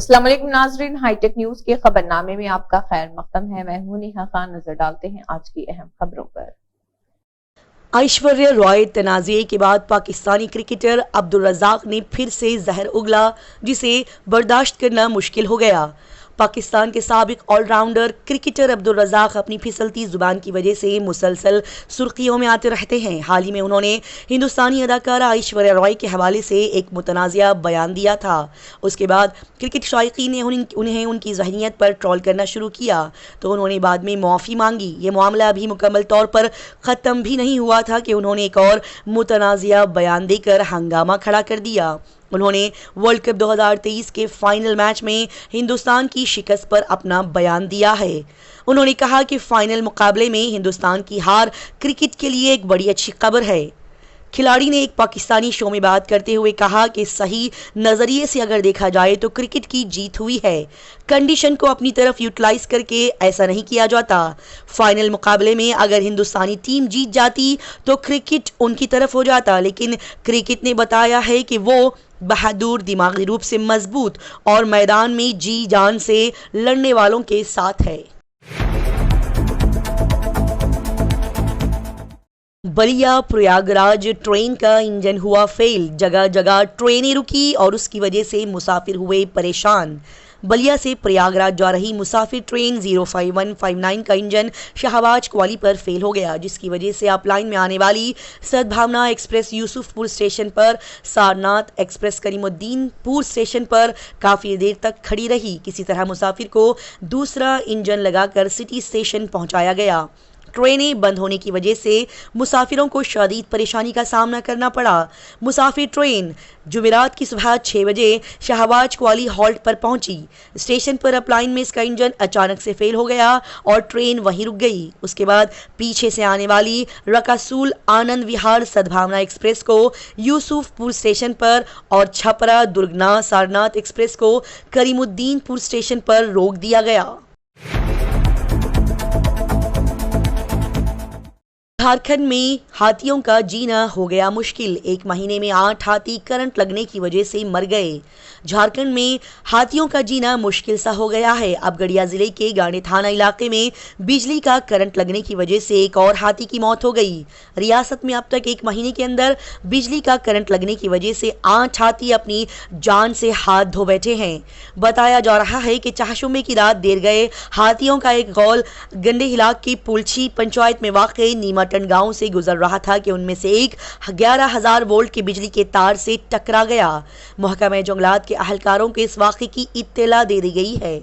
अस्सलाम वालेकुम नाज़रीन, हाईटेक न्यूज के खबरनामे में आपका खैर मकदम है। मैं हूं नेहा खान। नजर डालते हैं आज की अहम खबरों पर। ऐश्वर्या रॉय तनाज़े के बाद पाकिस्तानी क्रिकेटर अब्दुल रज़ाक ने फिर से जहर उगला, जिसे बर्दाश्त करना मुश्किल हो गया। पाकिस्तान के साबिक ऑलराउंडर क्रिकेटर अब्दुल रज़ाक अपनी फिसलती जुबान की वजह से मुसलसल सुर्खियों में आते रहते हैं। हाल ही में उन्होंने हिंदुस्तानी अदाकारा ऐश्वर्या रॉय के हवाले से एक मुतनाज़िया बयान दिया था। उसके बाद क्रिकेट शायकीन ने उन्हें उनकी ज़हनियत पर ट्रोल करना शुरू किया, तो उन्होंने बाद में मुआफ़ी मांगी। ये मामला अभी मुकम्मल तौर पर ख़त्म भी नहीं हुआ था कि उन्होंने एक और मुतनाज़िया बयान देकर हंगामा खड़ा कर दिया। उन्होंने वर्ल्ड कप 2023 के फाइनल मैच में हिंदुस्तान की शिकस्त पर अपना बयान दिया है। उन्होंने कहा कि फाइनल मुकाबले में हिंदुस्तान की हार क्रिकेट के लिए एक बड़ी अच्छी खबर है। खिलाड़ी ने एक पाकिस्तानी शो में बात करते हुए कहा कि सही नज़रिए से अगर देखा जाए तो क्रिकेट की जीत हुई है। कंडीशन को अपनी तरफ यूटिलाइज करके ऐसा नहीं किया जाता। फाइनल मुकाबले में अगर हिंदुस्तानी टीम जीत जाती तो क्रिकेट उनकी तरफ हो जाता, लेकिन क्रिकेट ने बताया है कि वो बहादुर, दिमागी रूप से मजबूत और मैदान में जी जान से लड़ने वालों के साथ है। बलिया प्रयागराज ट्रेन का इंजन हुआ फेल, जगह जगह ट्रेनें रुकी और उसकी वजह से मुसाफिर हुए परेशान। बलिया से प्रयागराज जा रही मुसाफिर ट्रेन 05159 का इंजन शाहबाज क्वाली पर फेल हो गया, जिसकी वजह से अपलाइन में आने वाली सद्भावना एक्सप्रेस यूसुफपुर स्टेशन पर, सारनाथ एक्सप्रेस करीमुद्दीनपुर स्टेशन पर काफ़ी देर तक खड़ी रही। किसी तरह मुसाफिर को दूसरा इंजन लगाकर सिटी स्टेशन पहुंचाया गया। ट्रेनें बंद होने की वजह से मुसाफिरों को शदीद परेशानी का सामना करना पड़ा। मुसाफिर ट्रेन जुमेरात की सुबह 6 बजे शाहबाज क्वाली हॉल्ट पर पहुंची। स्टेशन पर अपलाइन में इसका इंजन अचानक से फेल हो गया और ट्रेन वहीं रुक गई। उसके बाद पीछे से आने वाली रकासूल आनंद विहार सद्भावना एक्सप्रेस को यूसुफपुर स्टेशन पर और छपरा दुर्गना सारनाथ एक्सप्रेस को करीमुद्दीनपुर स्टेशन पर रोक दिया गया। झारखंड में हाथियों का जीना हो गया मुश्किल। एक महीने में 8 हाथी करंट लगने की वजह से मर गए। झारखंड में हाथियों का जीना मुश्किल सा हो गया है। अब गढ़िया जिले के गांडी थाना इलाके में बिजली का करंट लगने की वजह से एक और हाथी की मौत हो गई। रियासत में अब तक एक महीने के अंदर बिजली का करंट लगने की वजह से 8 हाथी अपनी जान से हाथ धो बैठे हैं। बताया जा रहा है कि चाहशुमे की रात देर गए हाथियों का एक गौल गंडे इलाके की पुलछी पंचायत में वाक़ नीमाटन गांव से गुजर रहा था कि उनमें से एक 11,000 वोल्ट के बिजली के तार से टकरा गया। महकमा जंगलात के अहलकारों को इस वाक़े की इत्तला दे दी गई है।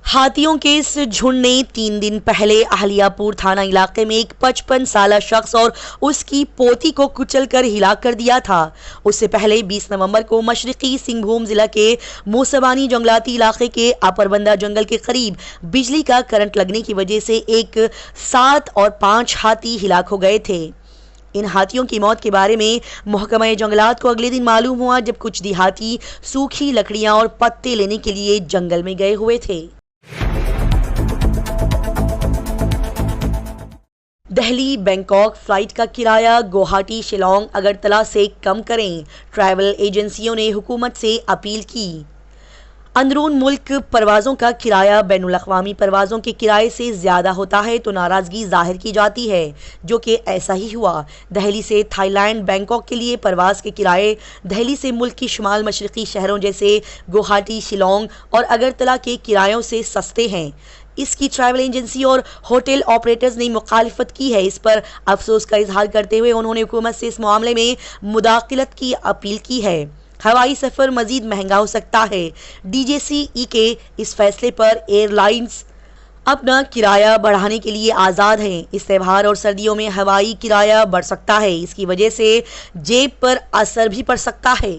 हाथियों के इस झुंड ने 3 दिन पहले अहलियापुर थाना इलाके में एक 55 साला शख्स और उसकी पोती को कुचल कर हिलाक कर दिया था। उससे पहले 20 नवंबर को मशरकी सिंहभूम जिला के मूसबानी जंगलाती इलाके के अपरबंदा जंगल के करीब बिजली का करंट लगने की वजह से एक 7 और 5 हाथी हिलाक हो गए थे। इन हाथियों की मौत के बारे में महकमा जंगलात को अगले दिन मालूम हुआ, जब कुछ देहाती सूखी लकड़ियां और पत्ते लेने के लिए जंगल में गए हुए थे। दिल्ली बैंकॉक फ्लाइट का किराया गुवाहाटी, शिलोंग, अगरतला से कम करें। ट्रैवल एजेंसियों ने हुकूमत से अपील की। अंदरून मुल्क परवाज़ों का किराया बैनुल अक़वामी परवाज़ों के किराए से ज़्यादा होता है तो नाराज़गी जाहिर की जाती है, जो कि ऐसा ही हुआ। दिल्ली से थाईलैंड बैंकॉक के लिए परवाज़ के किराए दिल्ली से मुल्क की शुमाल मशरक़ी शहरों जैसे गुवाहाटी, शिलोंग और अगरतला के किरायों से सस्ते हैं। इसकी ट्रैवल एजेंसी और होटल ऑपरेटर्स ने मुखालिफत की है। इस पर अफसोस का इजहार करते हुए उन्होंने हुकूमत से इस मामले में मुदाखलत की अपील की है। हवाई सफ़र मज़ीद महंगा हो सकता है। DGCA के इस फैसले पर एयरलाइंस अपना किराया बढ़ाने के लिए आज़ाद हैं। इस त्यौहार और सर्दियों में हवाई किराया बढ़ सकता है। इसकी वजह से जेब पर असर भी पड़ सकता है।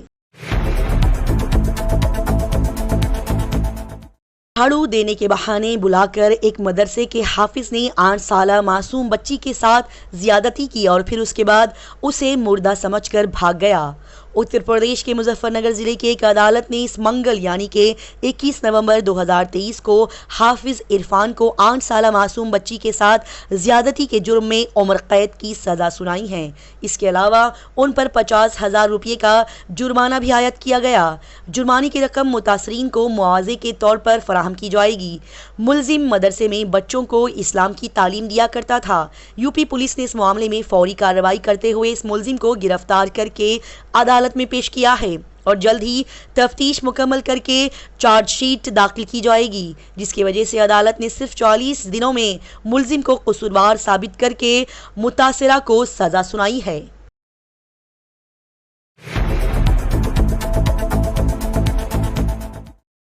झाड़ू देने के बहाने बुलाकर एक मदरसे के हाफिज ने 8 साला मासूम बच्ची के साथ ज्यादती की और फिर उसके बाद उसे मुर्दा समझकर भाग गया। उत्तर प्रदेश के मुजफ्फरनगर जिले की एक अदालत ने इस मंगल यानी कि 21 नवंबर 2023 को हाफिज इरफान को 8 साल मासूम बच्ची के साथ ज्यादती के जुर्म में उम्र कैद की सजा सुनाई है। इसके अलावा उन पर 50,000 रुपये का जुर्माना भी आयद किया गया। जुर्माने की रकम मुतासरीन को मुआवजे के तौर पर फराहम की जाएगी। मुलजिम मदरसे में बच्चों को इस्लाम की तालीम दिया करता था। यूपी पुलिस ने इस मामले में फौरी कार्रवाई करते हुए इस मुलजिम को गिरफ्तार करके अदालत में पेश किया है और जल्द ही तफ्तीश मुकम्मल करके चार्जशीट दाखिल की जाएगी, जिसकी वजह से अदालत ने सिर्फ 40 दिनों में मुलजिम को कसूरवार साबित करके मुतासिरा को सजा सुनाई है।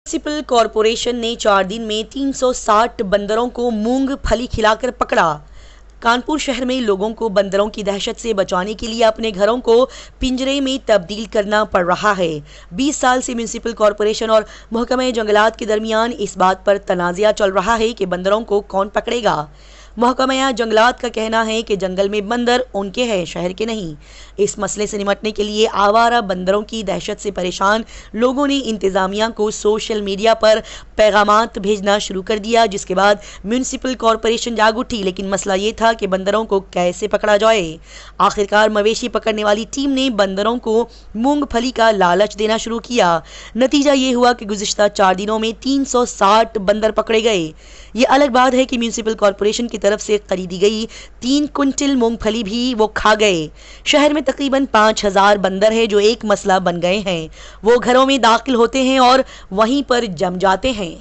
म्युनिसिपल कॉरपोरेशन ने 4 दिन में 360 बंदरों को मूंगफली खिलाकर पकड़ा। कानपुर शहर में लोगों को बंदरों की दहशत से बचाने के लिए अपने घरों को पिंजरे में तब्दील करना पड़ रहा है। 20 साल से म्युनिसिपल कॉरपोरेशन और महकमा जंगलात के दरमियान इस बात पर तनाज़ा चल रहा है कि बंदरों को कौन पकड़ेगा। महकमा जंगलात का कहना है कि जंगल में बंदर उनके हैं, शहर के नहीं। इस मसले से निपटने के लिए आवारा बंदरों की दहशत से परेशान लोगों ने इंतजामिया को सोशल मीडिया पर पैगामात भेजना शुरू कर दिया, जिसके बाद म्युनिसिपल कॉरपोरेशन जाग उठी। लेकिन मसला ये था कि बंदरों को कैसे पकड़ा जाए। आखिरकार मवेशी पकड़ने वाली टीम ने बंदरों को मूंगफली का लालच देना शुरू किया। नतीजा ये हुआ कि गुज़िश्ता 4 दिनों में 360 बंदर पकड़े गए। ये अलग बात है कि म्युनिसिपल कॉरपोरेशन की तरफ से खरीदी गई 3 क्विंटल मूंगफली भी वो खा गए। शहर में तकरीबन 5,000 बंदर है जो एक मसला बन गए हैं। वो घरों में दाखिल होते हैं और वहीं पर जम जाते हैं।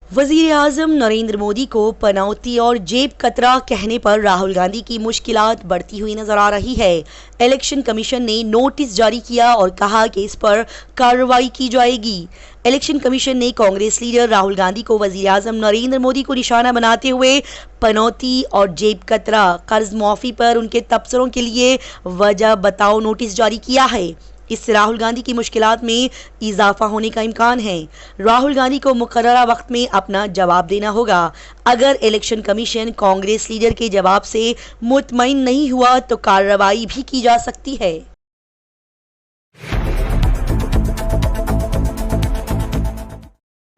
वज़ीर आज़म नरेंद्र मोदी को पनौती और जेब कतरा कहने पर राहुल गांधी की मुश्किलात बढ़ती हुई नजर आ रही है। इलेक्शन कमीशन ने नोटिस जारी किया और कहा कि इस पर कार्रवाई की जाएगी। इलेक्शन कमीशन ने कांग्रेस लीडर राहुल गांधी को वज़ीर आज़म नरेंद्र मोदी को निशाना बनाते हुए पनौती और जेब कतरा कर्ज माफी पर उनके तबसरों के लिए वजह बताओ नोटिस जारी किया है। इससे राहुल गांधी की मुश्किलात में इजाफा होने का इम्कान है। राहुल गांधी को मुकर्ररा वक्त में अपना जवाब देना होगा। अगर इलेक्शन कमीशन कांग्रेस लीडर के जवाब से मुतमईन नहीं हुआ तो कार्रवाई भी की जा सकती है।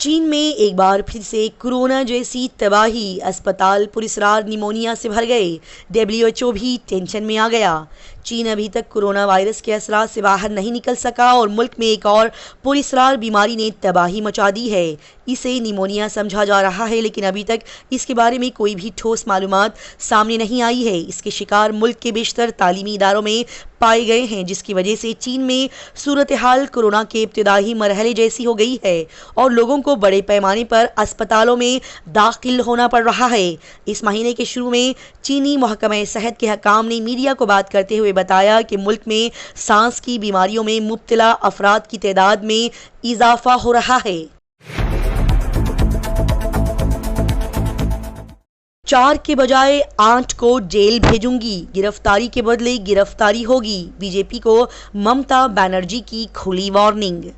चीन में एक बार फिर से कोरोना जैसी तबाही, अस्पताल पुरस्कार निमोनिया से भर गए। WHO भी टेंशन में आ गया। चीन अभी तक कोरोना वायरस के असरात से बाहर नहीं निकल सका और मुल्क में एक और पुरस्कार बीमारी ने तबाही मचा दी है। इसे निमोनिया समझा जा रहा है, लेकिन अभी तक इसके बारे में कोई भी ठोस मालूमात सामने नहीं आई है। इसके शिकार मुल्क के बेशतर तालीमी इदारों में पाए गए हैं, जिसकी वजह से चीन में सूरत हाल कोरोना के इब्तिदाई मरहले जैसी हो गई है और लोगों को बड़े पैमाने पर अस्पतालों में दाखिल होना पड़ रहा है। इस महीने के शुरू में चीनी महकमा सेहत के हकाम ने मीडिया को बात करते हुए बताया कि मुल्क में सांस की बीमारियों में मुब्तला अफराद की तादाद में इजाफा हो रहा है। 4 के बजाय 8 को जेल भेजूंगी, गिरफ्तारी के बदले गिरफ्तारी होगी। बीजेपी को ममता बनर्जी की खुली वार्निंग।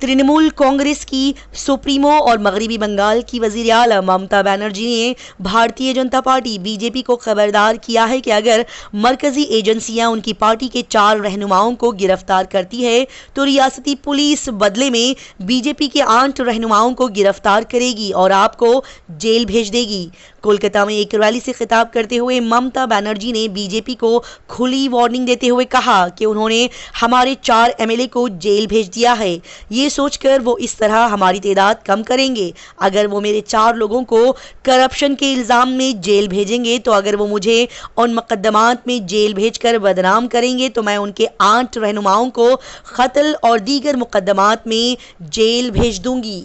तृणमूल कांग्रेस की सुप्रीमो और मगरबी बंगाल की वजीर आला ममता बनर्जी ने भारतीय जनता पार्टी बीजेपी को खबरदार किया है कि अगर मरकजी एजेंसियां उनकी पार्टी के 4 रहनुमाओं को गिरफ्तार करती है तो रियासती पुलिस बदले में बीजेपी के 8 रहनुमाओं को गिरफ्तार करेगी और आपको जेल भेज देगी। कोलकाता में एक रैली से खिताब करते हुए ममता बनर्जी ने बीजेपी को खुली वार्निंग देते हुए कहा कि उन्होंने हमारे 4 MLA को जेल भेज दिया है। ये सोचकर वो इस तरह हमारी तादाद कम करेंगे। अगर वो मेरे 4 लोगों को करप्शन के इल्ज़ाम में जेल भेजेंगे तो अगर वो मुझे उन मुकदमात में जेल भेजकर बदनाम करेंगे तो मैं उनके 8 रहनुमाओं को कत्ल और दीगर मुकदमात में जेल भेज दूंगी।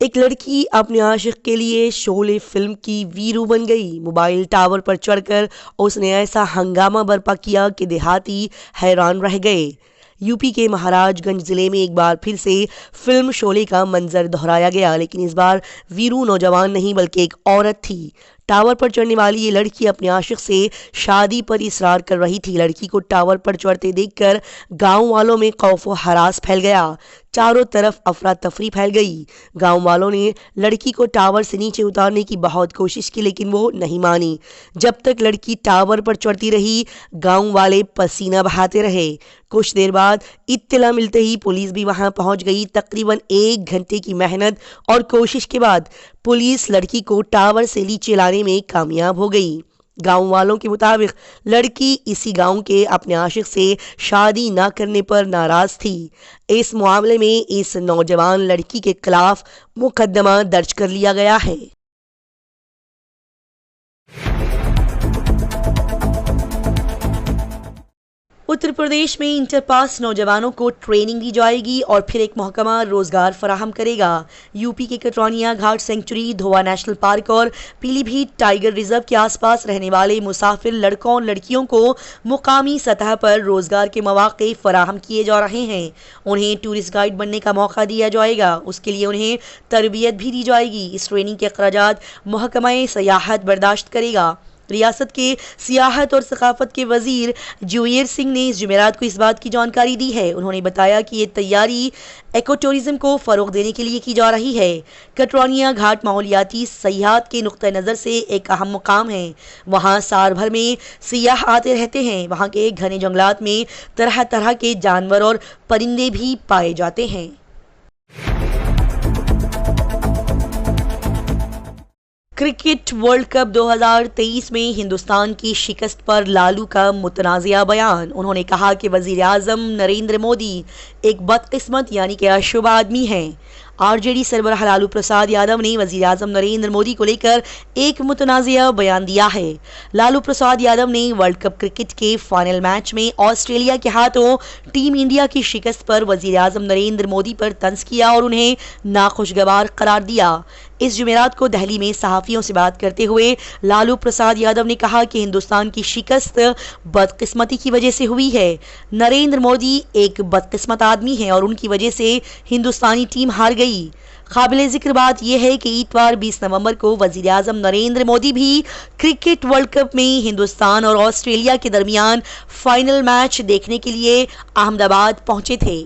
एक लड़की अपने आशिक के लिए शोले फिल्म की वीरू बन गई। मोबाइल टावर पर चढ़कर उसने ऐसा हंगामा बर्पा किया कि देहाती हैरान रह गए। यूपी के महाराजगंज जिले में एक बार फिर से फिल्म शोले का मंजर दोहराया गया, लेकिन इस बार वीरू नौजवान नहीं बल्कि एक औरत थी। टावर पर चढ़ने वाली ये लड़की अपने आशिक से शादी पर इसरार कर रही थी। लड़की को टावर पर चढ़ते देखकर गांव वालों में खौफ व हरास फैल गया। चारों तरफ अफरा तफरी फैल गई। गांव वालों ने लड़की को टावर से नीचे उतारने की बहुत कोशिश की, लेकिन वो नहीं मानी। जब तक लड़की टावर पर चढ़ती रही, गांव वाले पसीना बहाते रहे। कुछ देर बाद इत्तला मिलते ही पुलिस भी वहां पहुंच गई। तकरीबन 1 घंटे की मेहनत और कोशिश के बाद पुलिस लड़की को टावर से नीचे लाने में कामयाब हो गई। गांव वालों के मुताबिक लड़की इसी गांव के अपने आशिक से शादी ना करने पर नाराज थी। इस मामले में इस नौजवान लड़की के खिलाफ मुकदमा दर्ज कर लिया गया है। उत्तर प्रदेश में इंटर पास नौजवानों को ट्रेनिंग दी जाएगी और फिर एक महकमा रोजगार फराहम करेगा। यूपी के कटरानिया घाट सेंचुरी, धोवा नेशनल पार्क और पीलीभीत टाइगर रिजर्व के आसपास रहने वाले मुसाफिर लड़कों और लड़कियों को मुकामी सतह पर रोजगार के मौके फराहम किए जा रहे हैं। उन्हें टूरिस्ट गाइड बनने का मौका दिया जाएगा। उसके लिए उन्हें तरबियत भी दी जाएगी। इस ट्रेनिंग के अखराजात महकमा सयाहत बर्दाश्त करेगा। रियासत के सियाहत और सकाफत के वजीर जुएर सिंह ने इस जुमेरात को इस बात की जानकारी दी है। उन्होंने बताया कि ये तैयारी एको टूरिज्म को फरोग देने के लिए की जा रही है। कटरानिया घाट माहौलियाती सयाहत के नुक्ता नज़र से एक अहम मुकाम है। वहाँ साल भर में सियाह आते रहते हैं। वहाँ के घने जंगलात में तरह तरह के जानवर और परिंदे भी पाए जाते हैं। क्रिकेट वर्ल्ड कप 2023 में हिंदुस्तान की शिकस्त पर लालू का मुतनाज़िया बयान। उन्होंने कहा कि वज़ीर आज़म नरेंद्र मोदी एक बदकिस्मत यानी कि अशुभ आदमी हैं। आरजेडी सरबराह लालू प्रसाद यादव ने वज़ीर आज़म नरेंद्र मोदी को लेकर एक मुतनाज़िया बयान दिया है। लालू प्रसाद यादव ने वर्ल्ड कप क्रिकेट के फाइनल मैच में ऑस्ट्रेलिया के हाथों टीम इंडिया की शिकस्त पर वज़ीर आज़म नरेंद्र मोदी पर तंज किया और उन्हें नाखुशगवार करार दिया। इस जुमेरात को दिल्ली में सहाफ़ियों से बात करते हुए लालू प्रसाद यादव ने कहा कि हिंदुस्तान की शिकस्त बदकिस्मती की वजह से हुई है। नरेंद्र मोदी एक बदकिस्मत आदमी हैं और उनकी वजह से हिंदुस्तानी टीम हार गई। काबिले जिक्र बात यह है कि इतवार 20 नवंबर को वज़ीर आज़म नरेंद्र मोदी भी क्रिकेट वर्ल्ड कप में हिंदुस्तान और ऑस्ट्रेलिया के दरमियान फाइनल मैच देखने के लिए अहमदाबाद पहुंचे थे।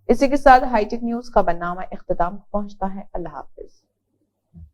इसी के साथ हाईटेक न्यूज का बननामा इख्तिताम पहुंचता है। अल्लाह हाफिज।